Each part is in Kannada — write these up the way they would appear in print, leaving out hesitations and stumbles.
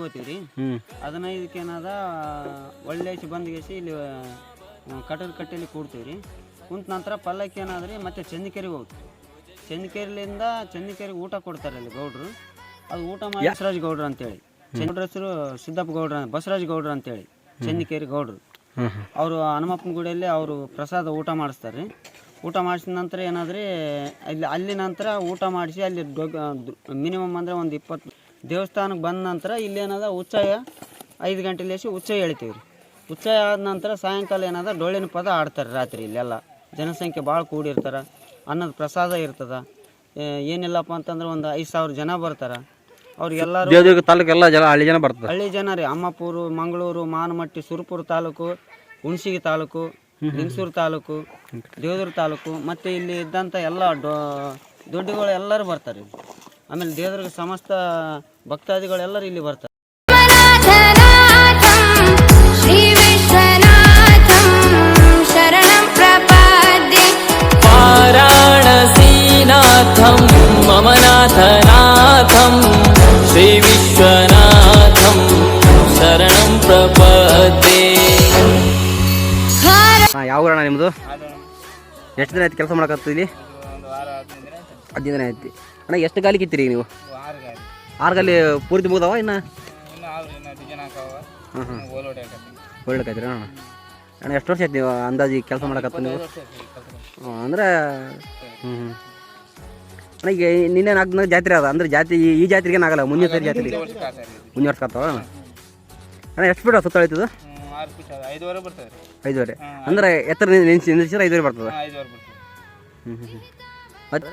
ಹೋಗ್ತೀವಿ ರೀ. 15ಕ್ಕೆ ಏನದ ಒಳ್ಳೆ ಬಂದ್ಗೇಸಿ ಇಲ್ಲಿ ಕಟಲ್ ಕಟ್ಟೆಯಲ್ಲಿ ಕೂಡ್ತೀವಿ ರೀ. ಕುಂತ ನಂತರ ಪಲ್ಲಕ್ಕಿ ಏನಾದ್ರಿ ಮತ್ತೆ ಚಂದಿಕೆರೆಗೆ ಹೋಗ್ತೀವಿ. ಚಂದಿಕೆರೆಗೆ ಊಟ ಕೊಡ್ತಾರೆ ಅಲ್ಲಿ ಗೌಡ್ರು. ಅದು ಊಟ ಮಾಡಿ ಬಸವರಾಜ್ ಗೌಡ್ರು ಅಂತೇಳಿ, ಗೌಡ್ರ ಹೆಸರು ಸಿದ್ದಪ್ಪ ಗೌಡ್ರ, ಬಸವರಾಜ್ ಗೌಡ್ರು ಅಂತೇಳಿ ಚಂದಿಕೆರೆ ಗೌಡ್ರು. ಅವರು ಹನುಮಪ್ಪನ ಗುಡಿಯಲ್ಲಿ ಅವರು ಪ್ರಸಾದ ಊಟ ಮಾಡಿಸ್ತಾರೆ. ಊಟ ಮಾಡಿಸಿದ ನಂತರ ಏನಾದ್ರಿ ಅಲ್ಲಿ ನಂತರ ಊಟ ಮಾಡಿಸಿ ಅಲ್ಲಿ ಮಿನಿಮಮ್ ಅಂದರೆ ಒಂದು 20 ದೇವಸ್ಥಾನಕ್ಕೆ ಬಂದ ನಂತರ ಇಲ್ಲಿ ಏನದ ಉಚ್ಚಾಯ 5 ಗಂಟೆಲೇಸಿ ಉಚ್ಚಾಯ ಹೇಳ್ತೀವಿ ರೀ. ಉಚ್ಚಾಯ ಆದ ನಂತರ ಸಾಯಂಕಾಲ ಏನದ ಡೊಳ್ಳಿನ ಪದ ಆಡ್ತಾರೆ ರಾತ್ರಿ. ಇಲ್ಲೆಲ್ಲ ಜನಸಂಖ್ಯೆ ಭಾಳ ಕೂಡಿರ್ತಾರೆ. ಅನ್ನದ ಪ್ರಸಾದ ಇರ್ತದೆ. ಏನಿಲ್ಲಪ್ಪ ಅಂತಂದ್ರೆ ಒಂದು 5,000 ಜನ ಬರ್ತಾರೆ. ಅವ್ರಿಗೆಲ್ಲರೂ ದೇವದುರ್ಗ ತಾಲೂಕು ಎಲ್ಲ ಜನ ಹಳ್ಳಿ ಜನ ಬರ್ತಾರೆ. ಹಳ್ಳಿ ಜನ ರೀ. ಅಮ್ಮಪುರ, ಮಂಗಳೂರು, ಮಾನಮಟ್ಟಿ, ಸುರಪುರ ತಾಲೂಕು, ಹುಣಸಿಗೆ ತಾಲೂಕು, ಲಿಂಗಸೂರು ತಾಲೂಕು, ದೇವದುರ್ಗ ತಾಲೂಕು ಮತ್ತು ಇಲ್ಲಿ ಇದ್ದಂಥ ಎಲ್ಲ ದೊಡ್ಡಗಳು ಎಲ್ಲರೂ ಬರ್ತಾರೆ. ಆಮೇಲೆ ದೇವದುರ್ಗ ಸಮಸ್ತ ಭಕ್ತಾದಿಗಳೆಲ್ಲರೂ ಇಲ್ಲಿ ಬರ್ತಾರೆ. ವಾರಾಣಸೀನಾಥಂ ಮಮ ನಾಥನಾಥಂ ಶ್ರೀ ವಿಶ್ವನಾಥಂ ಶರಣಂ ಪ್ರಪದ್ಯೆ. ಯಾವ ಊರಣ್ಣ ನಿಮ್ಮದು? ಎಷ್ಟು ದಿನ ಆಯ್ತು ಕೆಲಸ ಮಾಡಕತ್ತು ಇಲ್ಲಿ? 10 ದಿನ ಆಯ್ತು ಅಣ್ಣ. ಎಷ್ಟು ಗಾಲಿ ಕಿತ್ತೀರಿ ನೀವು? 6 ಗಾಲಿ ಪೂರ್ತಿ ಮುಗ್ದಾವ ಇನ್ನು? ಒಳ್ಳೆಕಾಯ್ತೀರ ಅಣ್ಣ. ಅಣ್ಣ ಎಷ್ಟು ವರ್ಷ ಆಯ್ತು ನೀವು ಅಂದಾಜು ಕೆಲಸ ಮಾಡಕತ್ತು ನೀವು? ಅಂದರೆ ಅಣ್ಣ ಈಗ ನಿನ್ನೆ 4 ದಿನ ಜಾತ್ರೆ ಅದ ಅಂದರೆ ಈ ಜಾತ್ರೆಗೆ ಆಗಲ್ಲ, ಮುಂದಿನ ಸರಿ ಜಾತ್ರೆಗೆ ಮುಂದಿನ ವರ್ಷ ಆಗ್ತಾವ ಅಣ್ಣ. ಎಷ್ಟು ಫೀಟ್ ಸುತ್ತಾಳಿತದ? 5.5 ಅಂದ್ರೆ ಎತ್ತರ ನಿಂದಿಸಿದ್ರೆ 5 ಬರ್ತದೆ. ಮತ್ತು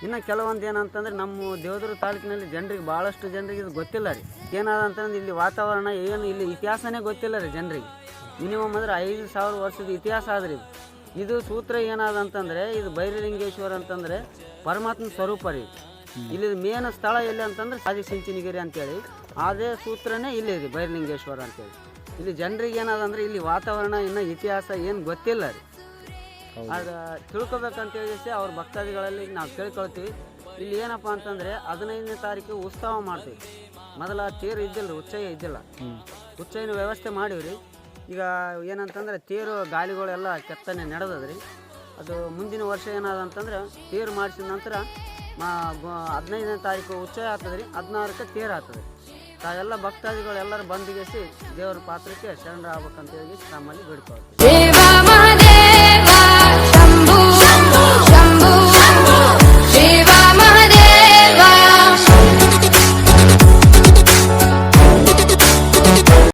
ಇನ್ನು ಕೆಲವೊಂದು ಏನಂತಂದ್ರೆ ನಮ್ಮ ದೇವದುರ್ಗ ತಾಲೂಕಿನಲ್ಲಿ ಜನರಿಗೆ ಭಾಳಷ್ಟು ಜನರಿಗೆ ಇದು ಗೊತ್ತಿಲ್ಲ ರೀ. ಏನಾದ ಅಂತಂದ್ರೆ ಇಲ್ಲಿ ವಾತಾವರಣ ಏನು, ಇಲ್ಲಿ ಇತಿಹಾಸನೇ ಗೊತ್ತಿಲ್ಲ ರೀ ಜನರಿಗೆ. ಮಿನಿಮಮ್ ಅಂದರೆ 5,000 ವರ್ಷದ ಇತಿಹಾಸ ಆದ್ರಿ ಇದು. ಸೂತ್ರ ಏನಾದ ಅಂತಂದರೆ ಇದು ಬೈರಲಿಂಗೇಶ್ವರ ಅಂತಂದರೆ ಪರಮಾತ್ಮ ಸ್ವರೂಪ ರೀ. ಇಲ್ಲಿ ಮೇನ್ ಸ್ಥಳ ಎಲ್ಲಿ ಅಂತಂದ್ರೆ ಆದಿಚುಂಚನಗಿರಿ ಅಂತೇಳಿ ಅದೇ ಸೂತ್ರನೇ ಇಲ್ಲಿ ರೀ ಬೈರಲಿಂಗೇಶ್ವರ ಅಂತೇಳಿ. ಇಲ್ಲಿ ಜನರಿಗೆ ಏನಾದಂದ್ರೆ ಇಲ್ಲಿ ವಾತಾವರಣ ಇನ್ನು ಇತಿಹಾಸ ಏನು ಗೊತ್ತಿಲ್ಲ ರೀ. ಅದು ತಿಳ್ಕೊಬೇಕಂತೇಳಿ ಅವ್ರ ಭಕ್ತಾದಿಗಳಲ್ಲಿ ನಾವು ಕೇಳ್ಕೊಳ್ತೀವಿ. ಇಲ್ಲಿ ಏನಪ್ಪ ಅಂತಂದರೆ 15ನೇ ತಾರೀಕು ಉತ್ಸವ ಮಾಡ್ತೀವಿ. ಮೊದಲ ತೇರು ಇದ್ದಿಲ್ಲ ರೀ, ಉಚ್ಚಯ ಇದ್ದಿಲ್ಲ. ಉಚ್ಚಯನ ವ್ಯವಸ್ಥೆ ಮಾಡೀವಿ. ಈಗ ಏನಂತಂದರೆ ತೇರು ಗಾಲಿಗಳೆಲ್ಲ ಕೆತ್ತನೆ ನಡೆದದ್ರಿ. ಅದು ಮುಂದಿನ ವರ್ಷ ಏನಾದಂತಂದ್ರೆ ತೇರು ಮಾಡಿಸಿದ ನಂತರ 15ನೇ ತಾರೀಕು ಉಚ್ಚಯ ಆಗ್ತದೆ ರೀ. 16ಕ್ಕೆ ತೇರು ಆಗ್ತದೆ. ತಾವೆಲ್ಲ ಭಕ್ತಾದಿಗಳು ಎಲ್ಲರೂ ಬಂದಿಗೆಸಿ ದೇವರ ಪಾತ್ರಕ್ಕೆ ಶರಣರಾಗಬೇಕಂತ ಹೇಳಿ ನಮ್ಮಲ್ಲಿ ಬೇಡ್ಕೊಳ್ತೀವಿ.